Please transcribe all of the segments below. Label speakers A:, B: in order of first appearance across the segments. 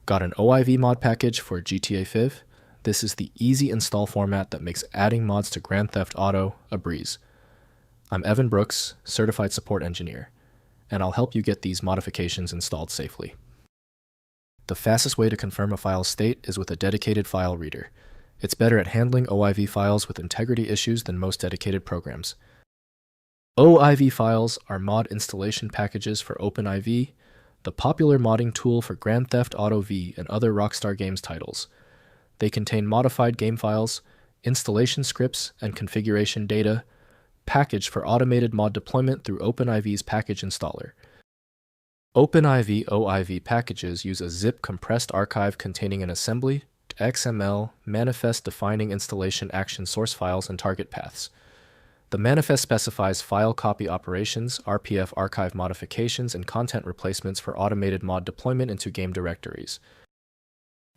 A: Got an OIV mod package for GTA 5? This is the easy install format that makes adding mods to Grand Theft Auto a breeze. I'm Evan Brooks, Certified Support Engineer, and I'll help you get these modifications installed safely. The fastest way to confirm a file's state is with a dedicated file reader. It's better at handling OIV files with integrity issues than most dedicated programs. OIV files are mod installation packages for OpenIV, the popular modding tool for Grand Theft Auto V and other Rockstar Games titles. They contain modified game files, installation scripts, and configuration data, packaged for automated mod deployment through OpenIV's package installer. OpenIV OIV packages use a zip compressed archive containing an assembly.xml manifest defining installation action source files and target paths. The manifest specifies file copy operations, RPF archive modifications, and content replacements for automated mod deployment into game directories.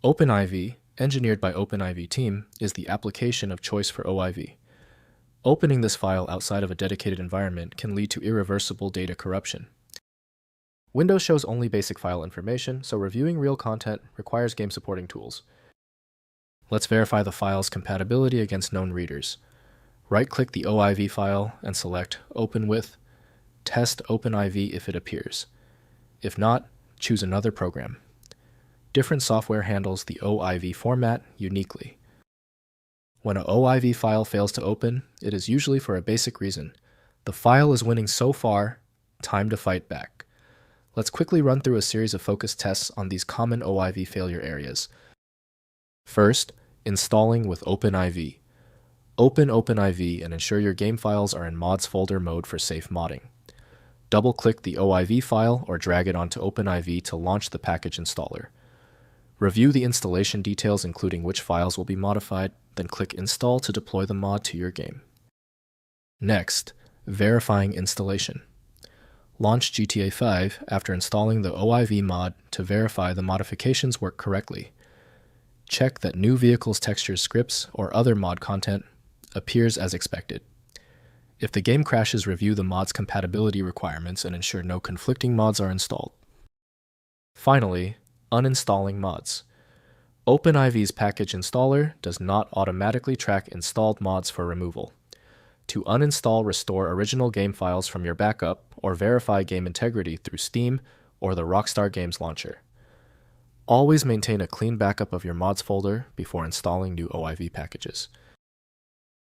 A: OpenIV, engineered by OpenIV team, is the application of choice for OIV. Opening this file outside of a dedicated environment can lead to irreversible data corruption. Windows shows only basic file information, so reviewing real content requires game supporting tools. Let's verify the file's compatibility against known readers. Right-click the OIV file and select Open with, Test OpenIV if it appears. If not, choose another program. Different software handles the OIV format uniquely. When an OIV file fails to open, it is usually for a basic reason. The file is winning so far, time to fight back. Let's quickly run through a series of focused tests on these common OIV failure areas. First, installing with OpenIV. Open OpenIV and ensure your game files are in mods folder mode for safe modding. Double-click the OIV file or drag it onto OpenIV to launch the package installer. Review the installation details including which files will be modified, then click Install to deploy the mod to your game. Next, verifying installation. Launch GTA 5 after installing the OIV mod to verify the modifications work correctly. Check that new vehicles, textures, scripts, or other mod content appears as expected. If the game crashes, review the mod's compatibility requirements and ensure no conflicting mods are installed. Finally, uninstalling mods. OpenIV's package installer does not automatically track installed mods for removal. To uninstall, restore original game files from your backup or verify game integrity through Steam or the Rockstar Games launcher. Always maintain a clean backup of your mods folder before installing new OIV packages.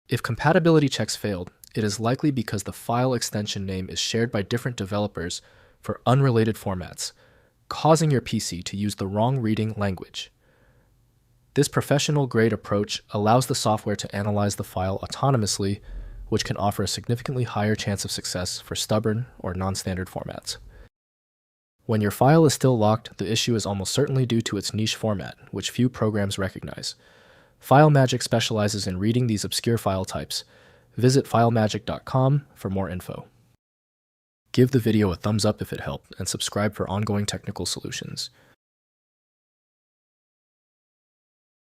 A: If compatibility checks failed, it is likely because the file extension name is shared by different developers for unrelated formats, causing your PC to use the wrong reading language. This professional-grade approach allows the software to analyze the file autonomously, which can offer a significantly higher chance of success for stubborn or non-standard formats. When your file is still locked, the issue is almost certainly due to its niche format, which few programs recognize. FileMagick specializes in reading these obscure file types. Visit filemagick.com for more info. Give the video a thumbs up if it helped, and subscribe for ongoing technical solutions.